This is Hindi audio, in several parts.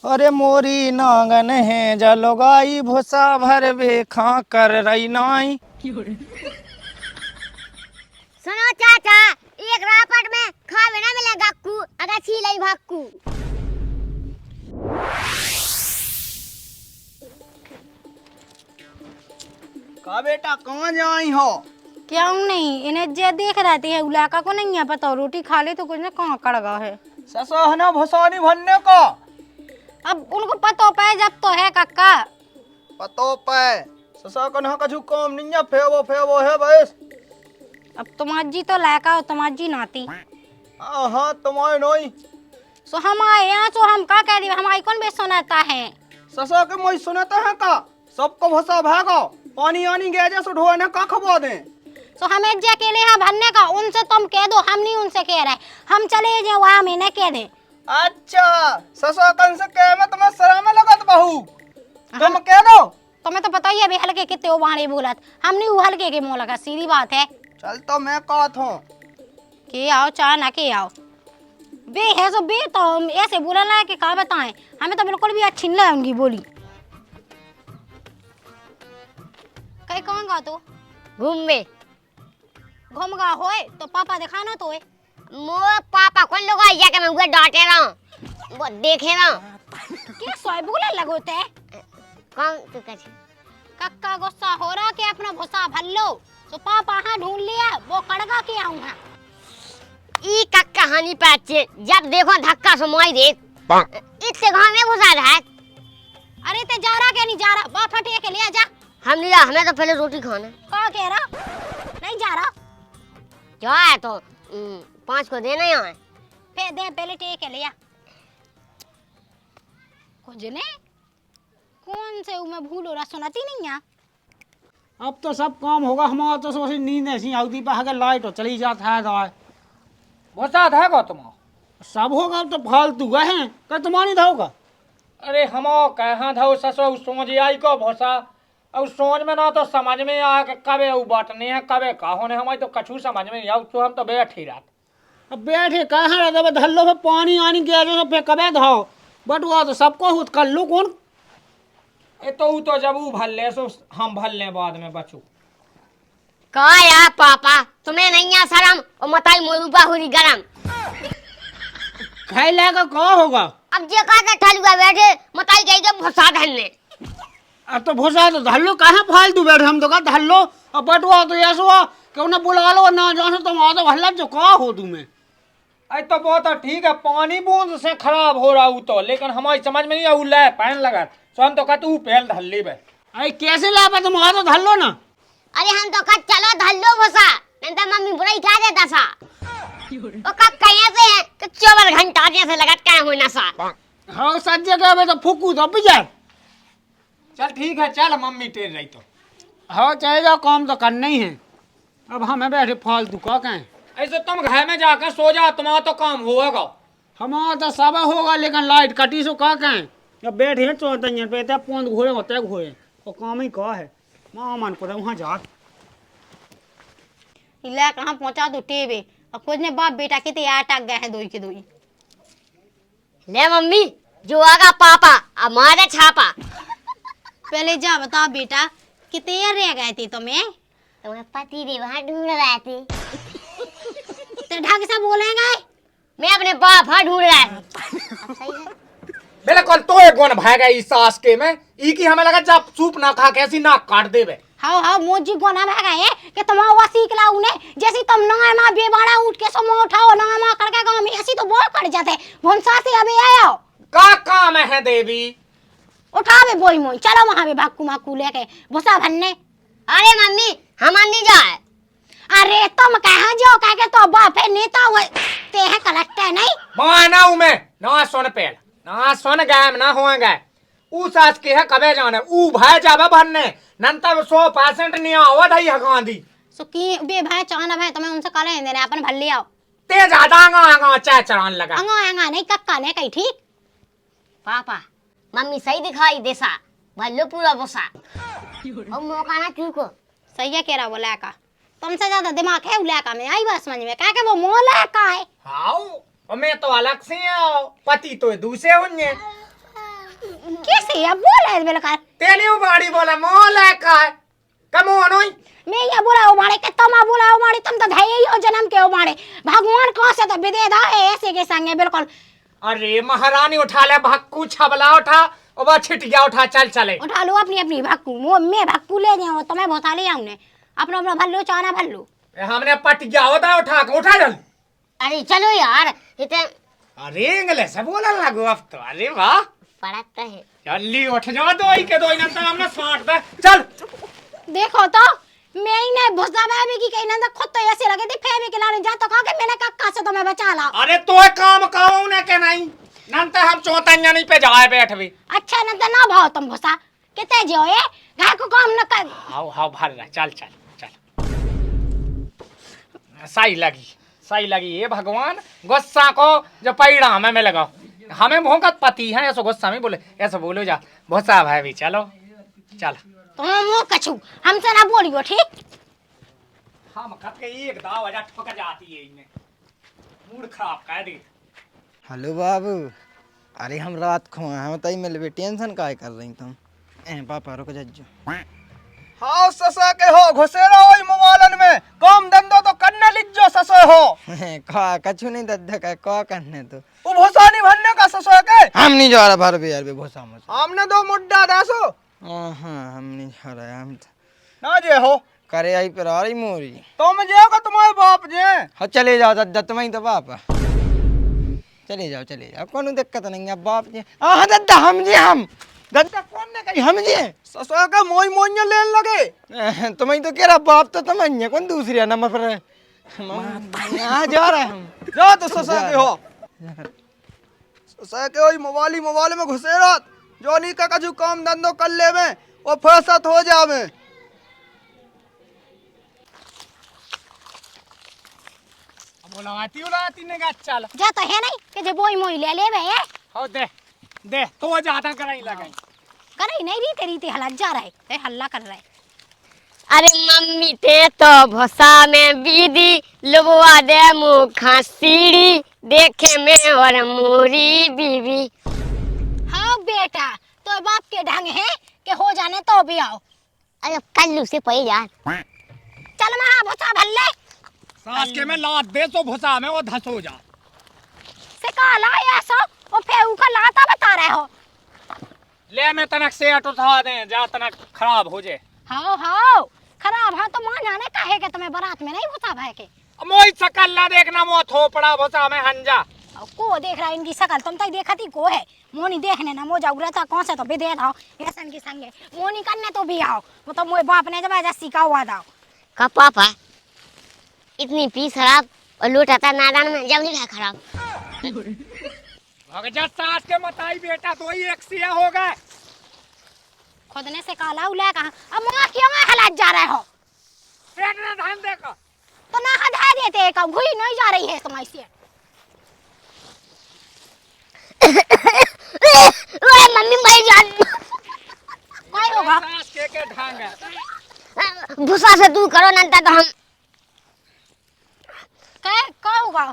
अरे मोरी नांगन है जलोगाई भूसा भर वे खा कर रही नाई। सुनो चाचा, एक रापट में खावे ना मिले गक्कू अगर छीलाई भक्कू। का बेटा कहाँ जाई हो? क्यों नहीं, इन्हें जे देख रहती है उलाका को नहीं है पता, रोटी खा ले तो कुछ ना कहाँ कड़गा है। ससहना भसानी भन्ने का अब उनको पता पाए जब तो है कक्का। पतो पे ससा कन्हा कछु काम नहीं है, फेवो है बस। अब तुम्हारी जी तो लायका हो, तुम्हारी जी नाती। हाँ तुम्हारे नोई सो हम आए यहाँ, सो हम का कह दी, हमारी कौन बेच सुनाता है। ससा के मोई सुनता है का सबको भसा भागो पानी आनी गए जैसे ढोए ना का खबो दे। सो हमें जे अकेले हैं भरने का, उनसे तुम कह दो, हम नहीं उनसे कह रहे, हम चले जाए वहाँ में न कह दे। अच्छा ससा कन से कह मैं तुम्हें शर्म लगत बहू, तुम कह दो। तुम्हें तो पता ही है हल्के कितने वो बाणे बोलत, हम नहीं हल्के के मुँह लगा, सीधी बात है। चल तो मैं कहत हूँ के आओ चाह ना के आओ बे है सो बे तो ऐसे बोलना है कि क्या बताएं, हमें तो बिल्कुल भी अच्छी नहीं है उनकी बोली। कहीं कौन गा तो घूम गा होए तो पापा दिखाना तो है। मो पापा कौन लोग आया के मैं उसे डांटे रहा हूँ, वो देखे ना क्या सोए बोले लगोते है। कौन तू कछ कक्का गुस्सा हो रहा कि अपना भुसा भर लो, तो पापा हाँ ढूंढ लिया, वो कड़गा के आऊंगा। ई कक्का हानि पाचे जब देखो धक्का समाई देख इतने गांव में घुसा रहा है। अरे ते जा रहा क्या नहीं जा रहा, बा फटे के ले जा। हम लिया, हमें तो पहले रोटी खाना। कहा कह रहा नहीं जा रहा, क्या है तो 5 को देना यहाँ है। फिर दे पहले टेक लिया कुछ ने कौन से मैं भूल हो रहा, सुनाती नहीं है। अब तो सब काम होगा, हमारा तो सोची नींद ऐसी आउती पे अगर लाइट हो चली जाता है दवाई भोसा है गो तुम? सब होगा। अब तो फालतू गए हैं कर तुम्हारी धाओगा। अरे हमो कहाँ धो ससो सोच आई को भोसा, और सोच में ना तो समझ में आ के कबे उ बटने है कबे का होने, हमारी तो कछु समझ में नहीं आउ, तो हम तो बैठी रात। अब बैठे कहाँ रहते धल्लो पे पानी आनी गया जो पे कबे धाओ बटुआ तो सबको हुत कर लो कौन। ए तो उ तो जब उ भल्ले सो हम भल्ले बाद में बचू। का यार पापा तुम्हें नहीं आ शर्म और मताई मोरूपा हुई गरम। खाई लेगा क्या होगा। अब जे का ठलुआ बैठे मताई गई के भसा धरने। अब तो भूसा तो धल्लो कहाँ फालतू बैठे, हम तो कहा धल्लो अब बटुआ तो ऐसा हुआ क्यों ना बुला लो ना जानो तुम आ तो हल्ला जो का हो तुम्हें। अरे तो बहुत ठीक है, पानी बूंद से खराब हो रहा उ तो, लेकिन हमारी समझ में नहीं आउ ले पैन लगा सो हम तो कहते पहल धल्ली बे। अरे कैसे ला पे तुम आ तो धल्लो ना। अरे हम तो कहा चलो धल्लो भसा, नहीं तो मम्मी बुराई क्या देता सा। वो कब कहीं से है कि 24 घंटा जैसे लगत क्या हुई ना सा। हाँ सच जगह तो फूकू तो बिजार। चल ठीक है, चल मम्मी टेर रही तो। हाँ चाहे जाओ काम तो करना ही है, अब हमें बैठे फालतू का कहें। ऐसे तुम घर में जाकर सो जा, तुम्हारा तो काम होगा। हमारा तो सब होगा लेकिन लाइट कटी सो का कहें। अब बैठे चौतन पे पोंद घोड़े होते घोड़े और काम ही का है माँ मन को वहाँ जा। इला कहाँ पहुंचा दो टेबे, अब कुछ ने बाप बेटा के ते अटक गए हैं दोई के दोई। ले मम्मी जो आगा पापा हमारे छापा। पहले जा बता बेटा कितने रह गए थे तुम्हें। तुम्हारे पति देव वहाँ ढूंढ रहे थे। तो ढंग से बोलेंगे। मैं अपने बाप हाँ ढूंढ रहा है। सही है। बिल्कुल तो एक गुण भागा इस सास के में ई की हमें लगा जब सूप ना खा कैसी नाक काट देवे। हाँ हाँ मोजी को ना भागा है कि तुम वो सीख ला उन्हें, जैसी तुम नंगा माँ बेबाड़ा उठ के समो उठाओ नंगा माँ करके गाँव में ऐसी तो बहुत कट जाते भोंसा से अभी आया का काम है देवी। उठा बे बोई मोई चलो वहाँ पे भाकू माकू लेके भूसा भरने। अरे मम्मी हम नहीं जाए। अरे तुम कहाँ जाओ कह के तो बाप है नेता हुए ते है कलेक्टर नहीं माना उमे ना सुन पेल ना सुन गैम ना हो गए ऊ सास के है कबे जाने ऊ भाई जावे भरने नंतर 100% नहीं आवत है हगां दी सो की बे भाई चाना भाई तुम्हें उनसे काले देने अपन भर ले आओ ते ज्यादा आगा चाय चढ़ान लगा अंगा नहीं कक्का ने कही ठीक। पापा मम्मी सही दिखाई देसा भल्लो पूरा बोसा और मौका ना चूको। सही है कह रहा वो लड़का, तुमसे ज्यादा दिमाग है लड़का में आई बात समझ में क्या वो मोह लड़का है। हाउ और मैं तो अलग से हूं पति तो दूसरे होंगे। कैसे अब बोला है बेलकार तेनी उबाड़ी बोला मोल है का कमो नोई मैं ये बोला उमाड़े के तुम बोला उमाड़े तुम तो धाई ही हो जन्म के उमाड़े भगवान कहाँ से तो विदे दा है ऐसे के संगे बिल्कुल अरे महारानी उठा ले भक्कू छबला उठा और बा छिटिया उठा चल चले उठा लो अपनी अपनी भक्कू मैं भक्कू ले जाऊँ तो मैं बहुत ले आऊँ अपना अपना भल्लो चाना भल्लो हमने पटिया होता उठा के उठा चल अरे चलो यार इतने अरे इंग्लिश से बोला लागो अब तो अरे वाह पढ़ता है जल्दी उठ जा दो ही के दो ही ना हमने साठ दे चल देखो तो मैं ही नहीं भुसा भाभी की कहीं ना खुद तो ऐसे लगे थे फेबी के लाने जा तो कहा कि मैंने कक्का से तो मैं बचा ला अरे तो काम काऊ ने के नहीं नंत हम चौतन्या नहीं पे जाए बैठ भी अच्छा न तो ना भाव तुम भुसा कितने जो ये घर को काम न कर हाउ हाउ भर रहा चल चल चल सही लगी ये भगवान गुस्सा को जो पैड़ा में लगाओ हमें भोंकत पति है ऐसा गुस्सा में बोले ऐसा बोलो जा भुसा भाई भी चलो चल तुम मुंह कछू हमसे ना बोलियो ठीक हम कब के एक दाव वजह ठोक जाती है इनमें मूड खराब कर दी हेलो बाबू अरे हम रात को हम तई मिलबे टेंशन काहे कर रही तुम पापा रुक जज्जो हाँ ससा के हो घुसेरा हो मोबाइलन में काम धंधो तो करने लिज्जो ससो हो का कछु नहीं दद्दा का करने तो वो भोसा नहीं भरने का ससो के हम नहीं जा रहा भर बे यार बे भोसा में हमने दो मुड्डा दासो हां हम नहीं जा रहा हम ना जे हो करे आई पर आ रही मोरी तुम जे को तुम्हारे बाप जे हां चले जाओ दद्दा तुम्हें तो बाप चले जाओ कौन दिक्कत नहीं है बाप जी हां दद्दा हम जी हम दद्दा कौन ने कही हम जी ससुर का मोई मोइया लेन लगे तुम्हें तो कह रहा बाप तो तुम्हें कौन दूसरी नंबर पर यहाँ जा रहे हम जा तो ससुर के हो ससुर के हो मोबाइल में घुसे रहा जो नहीं का कछु काम धंधो कर ले में वो फुर्सत हो जावे उलाती ने चल जा तो है नहीं कि जो बोई मोई ले ले बे हो दे तो ज्यादा कराई लगाई करे नहीं री तेरी ते हल्ला जा रहा है ते हल्ला कर रहा है अरे मम्मी ते तो भोसा में बीदी लुबवा दे मुखा सीढ़ी देखे में और मोरी बीवी हाँ बेटा तो बाप के ढंग है कि हो जाने तो भी आओ अरे कल्लू से पई यार चल महा भोसा भल्ले सास के में लात दे तो भुसा में वो धस हो जा से काला ऐसा वो फेऊ का लाता बता रहे हो ले मैं तनक से उठा दे जा तनक खराब हो जाए हाँ खराब हाँ तो मां जाने काहे के तुम्हें बारात में नहीं भूसा भाई के मोई सकल ना देखना मो थोपड़ा भुसा में हंजा को देख रहा है इनकी शकल तुम तक देखती को है मोनी देखने ना मो जाऊरा था कौन से तो विदे था ऐसन की संगे मोनी करने तो भी आओ वो तो मोए बाप ने जबरदस्ती का हुआ था का पापा इतनी पी शराब और लूटाता नादान में जब नहीं खराब भगजा सास के मताई बेटा तो ही एक सिया हो गए खुदने से काला उला कहा अब मां क्यों हालात जा रहे हो पेट ना धान देखो तो ना हटा देते का घुई नहीं जा रही है तुम्हारी से ओए मम्मी भाई जान काय होगा सास के ढंग है भूसा से तू करो नंता तो हम क्या होगा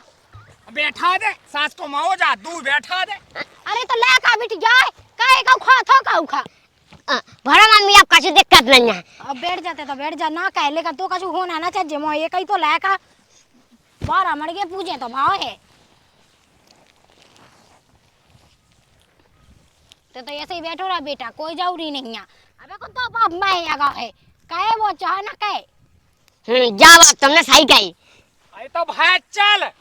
बैठा दे सास को माओ जा तू बैठा दे अरे तो ले का बिट जाए काहे का खा था का खा भरा मम्मी अब कछु दिक्कत नहीं है अब बैठ जाते तो बैठ जा ना कह लेकर तो कछु होना ना चाहिए मो ये कहीं तो ले का बारह मर के पूछे तो भाव है तो ऐसे ही बैठो रहा बेटा कोई जरूरी नहीं है अबे को तो बाप मैं आगा है कहे वो चाह ना कहे जा बाप तुमने सही कही अरे तो भाई चल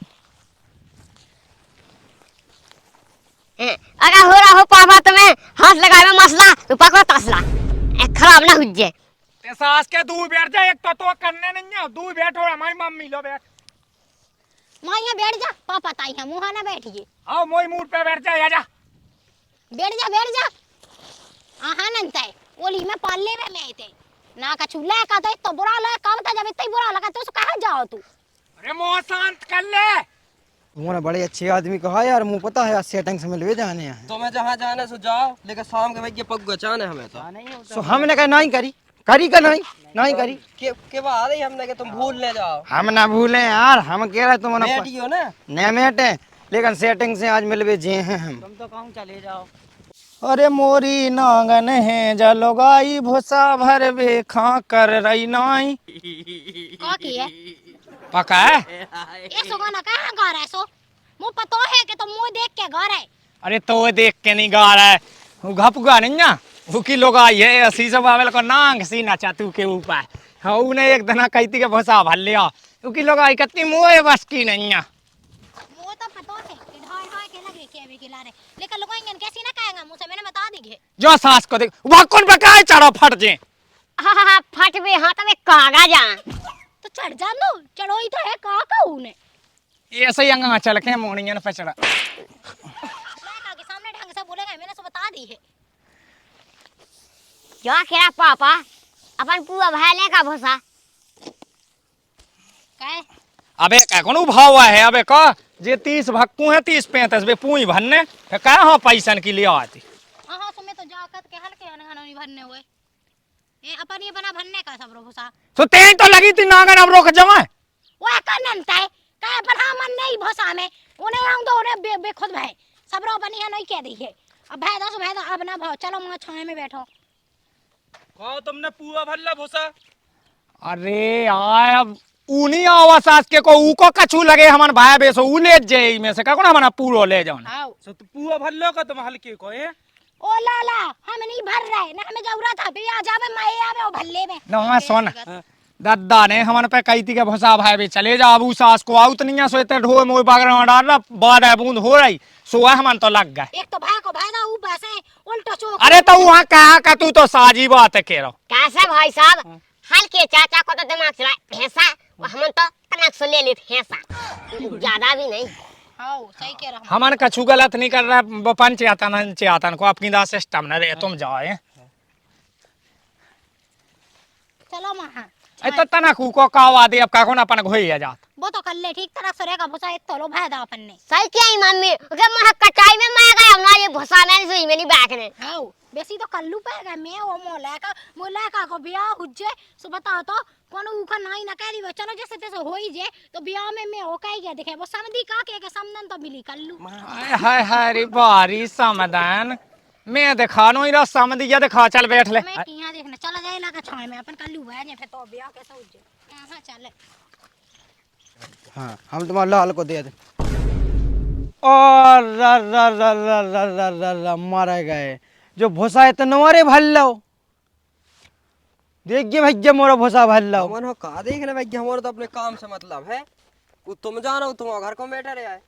अगर हो रहा हो पापा तुम्हें हाथ लगाए मसला तो पकड़ो तसला खराब ना हो जाए ते सास के दूर बैठ जा एक तो करने नहीं है दूर बैठो हमारी मम्मी लो बैठ मां यहाँ बैठ जा पापा ताई है मुहा ना बैठिए आओ मोई मूड पे बैठ जा जा बैठ जा आहा नंता है ओली में पाले में मैं थे ना का चूल्हा का तो बुरा लगा काम था जब इतना बुरा लगा तो कहां जाओ तू अरे मोह शांत कर ले तुम्हारा बड़े अच्छे आदमी कहा यार मुंह पता है सेटिंग से मिलवे जाने हैं तो मैं जहाँ जाने सो जाओ लेकिन शाम के भाई पग गचाने हमें सो हमने कहा नहीं करी का नहीं करी के बाद आ रही हमने के तुम भूल ले जाओ हम ना भूले यार हम कह रहे तुम बैठी हो ना न मेटे लेकिन सेटिंग से आज मिलवे जे हैं हम तुम तो कहूँ चले जाओ अरे मोरी नांगन है जलोगाई भूसा भर बे खा कर रही नाई। का की है पका है? ये सो गाना कहां गा रहा है सो मुंह पतो है कि तुम मुंह देख के गा रहा है। अरे तो वो देख के नहीं गा रहा है, वो घपगा नहीं ना, वो की लोग आई है असी सब आवेल को नांग सी नचा तू के ऊपर। हाँ उन्हें एक दना कहती के भूसा भर लिया, वो की लोग आई कत्ती मुँह बस की नहीं है। वो तो पतो है कि ढाई ढाई के लगे के भी खिला रहे, लेकिन लोग इंगन कैसी ना कहेंगे मुझसे मैंने बता दी है। जो सास को देख वह कौन पकाए चढ़ो फट जे। हाँ फट बे हाथ में कागा जा। तो चढ़ जा लो, चढ़ो ही तो है का कहू ने। ऐसे ही अंगा चल के मोड़ियन पे चढ़ा। लड़का के सामने ढंग से बोलेगा मैंने तो बता दी है। जा केरा पापा अपन पूरा भाले का भूसा काय अबे क्या कौन भाव है अबे का जे 30 भक्कू है 30-35 बे पूई भरने क्या हाँ पैसन की लिए आती। हां सुमे तो जाकत के हल्के अनहन नहीं भरने हुए ये अपन ये बना भरने का सब भूसा तो तेज तो लगी थी नागन अब रोक जमा। वो कननता है काय अपन हां मन नहीं भूसा में उन्हें हम तो उन्हें बे खुद भाई सब रो बनी है नहीं कह दी है। अब भाई दस अब ना भाव चलो मां छाए में बैठो। कहो तुमने पूरा भल्ला भूसा। अरे यार अब ऊनी आवाज सास के को ऊ को कछु लगे हमन भाई बेसो ऊ ले जे में से का कोना हमारा पूरो ले जाओ। आओ सो तो पूरा भल्लो का तुम हल्के को है। ओ लाला हम नहीं भर रहे ना हमें जरूरत है आ जावे मैं आवे ओ भल्ले में ना सुन दादा ने हमन पे कही थी के भसा भाई बे चले जा अब ऊ सास को आउत नहीं सोते ढो मोय बागर में डाल बाद है बूंद हो रही सो हमन तो लग गए। एक तो भाई को भाई दा ऊपर से उल्टा चौक। अरे तो वहां कहा का तू तो साजी बात है कह रहा। कैसे भाई साहब हल्के चाचा को तो दिमाग चला भैंसा हम तो तनाक से ले लेते भैंसा ज्यादा भी नहीं। हां सही कह रहा हमन कछु गलत नहीं कर रहा पंचायतन को अपनी दा सिस्टम न रे तुम जाओ चलो मां तो तना को कावा दे अब का कोन अपन घोई जात वो तो कर ले ठीक तरह से रहेगा भूसा एक तो लो भाई दा अपन ने सही क्या ही मम्मी ओके महा कटाई में मैं गया ना ये भूसा में सुई में नहीं बैठने। हां बेसी तो कल्लू पाएगा मैं वो मोला का को ब्याह हुज्जे सो बताओ तो कौन उखा नहीं ना कह दी चलो जैसे तैसे हो ही जे तो ब्याह में मैं हो कही गया देखे वो समधी का के समदन तो मिली कल्लू। हाय हाय रे बारी समाधान मैं देखा नो इरा समधी या देखा चल बैठ ले। मैं यहां देखना चला जाए लगा छाए में अपन कल्लू भाई ने फिर तो ब्याह कैसे हुज्जे हां चल। हाँ हम तुम्हारे लाल को दे दे। और मारे गए जो भूसा है तो नवारे भल लो देखिए भैया मोरा भूसा भल लो। मन हो का देख ले भैया हमारा तो अपने काम से मतलब है वो तुम जानो तुम घर को बैठे रहे आए।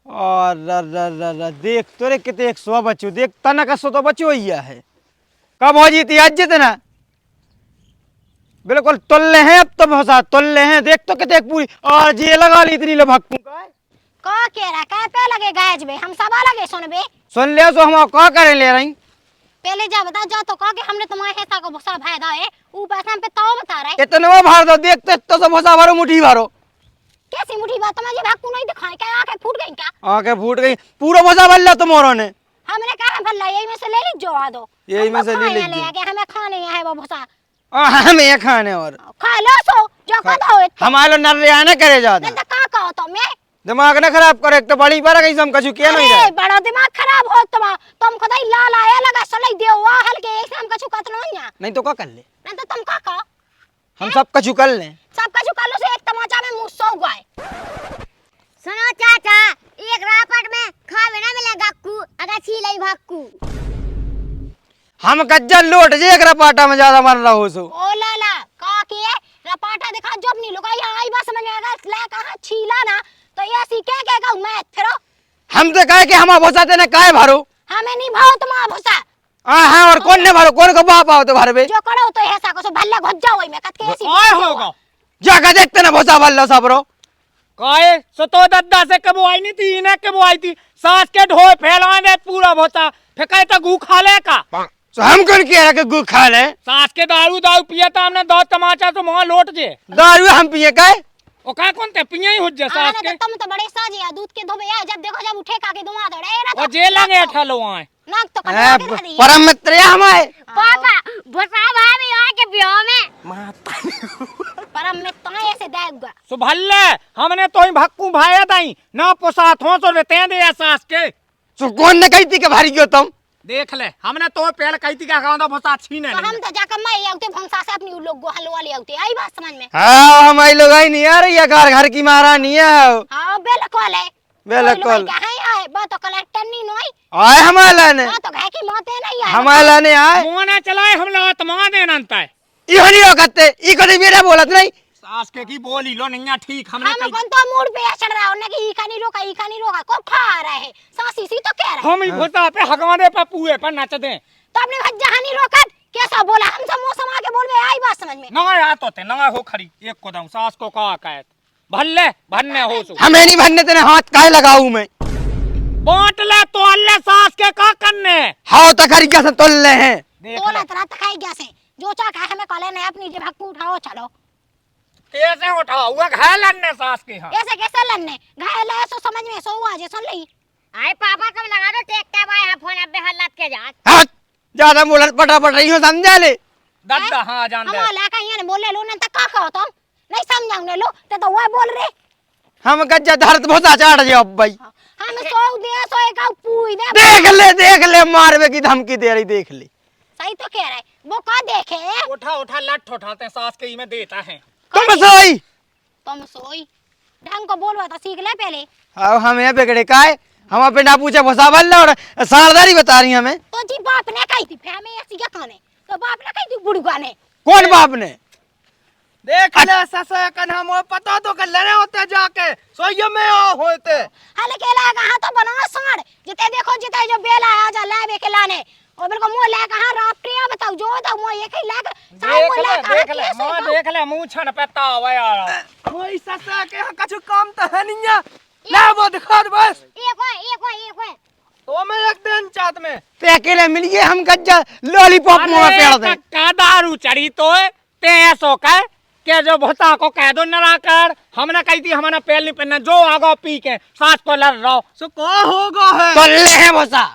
और देख तोरे कितने 100 बच्चों देख तना का 100 तो बच्चों ही है कब हो जीती आज जितना बिल्कुल तुल्ले हैं अब तो भूसा तुल्ले हैं देख तो कितने पूरी और ये लगा ली इतनी लो भक्कू का कह रहा का पे लगे गाज बे हम सब लगे सुनबे सुन ले सो हम का करे ले रही पहले जा बता जा तो कह के हमने तुम्हारे हिस्सा को भूसा भाई दा है ऊपर से हम पे तो बता रहे इतना भार दो देखते तो सब भूसा भरो मुट्ठी भरो कैसी मुट्ठी बात तुम्हारे भाकू नहीं दिखाए क्या आंखें फूट गई क्या आंखें फूट गई पूरा भूसा भल लो तुम्हारों ने हमने कहा भल्ला यही में से ले लीजिए आ दो यही में से ले लीजिए आके हमें खाने है वो भूसा हम ये खाने और खा लो सो जो कदा हो हमारे नरियाने करे जाते नहीं तो का कहो तो मैं दिमाग न खराब करे एक तो बड़ी पर गई हम कछु किया नहीं अरे बड़ा दिमाग खराब हो तुम खुदा ही लाल आया लगा सलाई दे वा हल्के एक हम कछु कत नहीं है नहीं तो क्या कर ले नहीं तो तुम का कहो हम सब कछु कर ले सब कछु कर लो से एक तमाचा में मुंह सो गए। सुनो चाचा एक रापट में खावे ना मिले गक्कू अगर छीलाई भक्कू हम गज्जल लोट जे एक रपाटा में ज्यादा मर रहा हो सो ओ लाला का किए रपाटा दिखा जब नहीं लुगाई आई बस समझ में आएगा ले कहां छीला ना तो ये ऐसी कह मैं फिरो हम तो कहे कि हम भूसा तेने काहे भरो हमें नहीं भाव तुम्हारा भूसा हां और कौन ने भरो कौन को बाप आओ तो भरबे जो करो तो ऐसा को सो भल्ला घुस जाओ में कत के ऐसी ओए होगा जा के देखते ना भूसा भल लो सबरो काए सो तो दद्दा से कब आई नहीं थी इन्हें कब आई थी सास के ढोए फैलाने पूरा होता फिर कहे तो गू खा ले का तो हम कौन कह रहा कि गु खा ले सास के दारू दारू पिया था हमने दो तमाचा तो वहां लौट जे दारू हम पिए काहे ओ का कौन ते पिया ही हो जे सास के तुम तो बड़े साजी है दूध के धोबे है जब देखो जब उठे का के दुआ दड़े ना ओ जेल लगे ठलो आए नाक तो कटा के दी परम मित्र है हमारे पापा भूसा भाभी आ के ब्याह में परम में तो ऐसे देगा सो भल्ले हमने तो ही भक्कू भाया दाई ना पोसा थो सो ते दे सास के तो कौन ने कही थी कि भारी क्यों तुम देख ले हमने तो पहले कही थी क्या गाँव तो भसा छीने तो हम तो जाकर मैं आउते भंसा से अपनी लोग गोहल वाली आउते आई बात समझ में। हाँ हमारी लोग आई नहीं आ रही है, घर घर की महारानी है। हाँ बिल्कुल है बिल्कुल कहाँ आए बात तो कलेक्टर नहीं नोई आए हमारे लाने, बात तो घर की माते नहीं आए हमारे लाने आए। मोना चलाए हम लोग तमा देना अंता है इहो नहीं होते ई कभी मेरा बोलत नहीं। सास के की बोली लो नहीं ठीक हमने हम कौन तो मूड पे चढ़ रहा है कि ई खानी रोका को खा रहा है सासी सी तो कह रहा है हम ही भोता पे हगवाने पे पुए पर नच दे तो अपने घर जहानी रोकत कैसा बोला हम सब मौसम आके बोल में आई बात समझ में। नंगा याद होते नंगा हो खड़ी एक कोदम सास को कहा कहत भल्ले भन्ने हो सु हमें नहीं भन्ने तेने हाथ काहे लगाऊ मैं। बांट ले तो अल्ले सास के का करने हाँ तो खरी कैसे तोल ले हैं। देख तो ले ना खाई गया से जो चाह खाए हमें कॉले ने अपनी जब हक उठाओ चलो कैसे उठाओ हुआ घायल अन्ने सास के हां ऐसे कैसे लन्ने घायल है सो समझ में सो आज सुन ली आए पापा कब लगा दो टेक के भाई फोन अब हल्लत के जा हाँ ज्यादा बोलत पटापट रही हो समझा ले। दादा हां जान दे हम लाका यहाँ बोले लो न तक का कहो तुम नहीं समझाऊंगे लो तो वो बोल रहे हम गज्जा धरत भोसा चाट जाओ भाई। हम सो दे सो एक पूई दे देख ले मारवे की धमकी दे रही देख ले। सही तो कह रहा है वो का देखे उठा उठा लट उठाते हैं सास के ही में देता है तुम सोई तुम सोई ढंग को बोलवा तो सीख ले पहले। अब हमें बिगड़े का है, हम अपने ना पूछे भोसा बल और सारदारी बता रही हमें। तो जी बाप ने कही थी हमें ऐसी क्या खाने तो बाप ने कही थी बुढ़वा ने कौन बाप ने देख ले ससा कन हम पता तो कर लेने होते जाके सोइए में होते हाले के लगा हां तो बना साड़ जिते देखो जिते जो बेला आ जा लावे के लाने और बिल्कुल मुंह ला कहां राफ्टिया बताओ जो तो मुंह एक ही ला देख ले मां देख ले मुंह छन पेता आवे यार कोई ससा के कछु काम तो है नहीं है ले वो दिखा दे बस एक तो मैं एक दिन चात में ते अकेले मिल गए हम गज्जा लॉलीपॉप मुंह में पेड़ दे का दारू चढ़ी तो ते ऐसो कह के जो भोता को कह दो नरा कर हमने कही थी हमने पहल नहीं पहनना जो आगो पी के सास को लड़ रहो सो को होगा है तल्ले हैं भोसा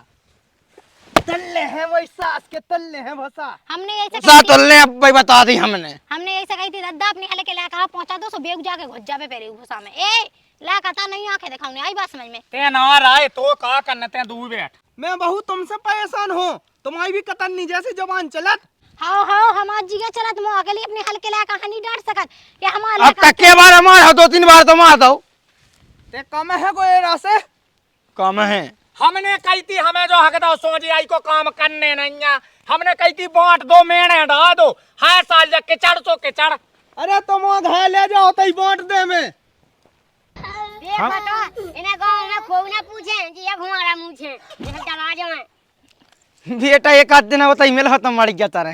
तल्ले हैं वही सास के तल्ले हैं भसा हमने ऐसे भोसा तल्ले अब भाई बता दी हमने ऐसे कही थी दादा अपनी हाले के ला कहा पहुंचा दो सो बेग जाके घुज्जा पे पेरे भूसा में ए ला कहता नहीं आंखें दिखाऊंगी आई बात समझ में। ते ना रहा तो का करने ते दूर बैठ मैं बहुत तुमसे परेशान हूँ तुम्हारी भी कतरनी जैसी जबान चलत। हाँ हाँ हम आज जी के चलत मो अकेले अपने हल के ला कहा नहीं डांट सकत कि हमारा अब तक के बार मार हो 2-3 बार तो मार दो ते कम है कोई रासे कम है। हमने कही थी हमें जो हक दो सोची आई को काम करने नहीं हमने कही थी बांट दो मेणे ढा दो हर साल जब के चढ़ सो के चढ़ अरे तुम घर ले जाओ तो ही बांट दे में देख तो इन्हें गांव में खूब ना पूछे जी अब हमारा मुंह छे चला जाए बेटा एक आध दिन बताई मिल हो तो मर गया तारे।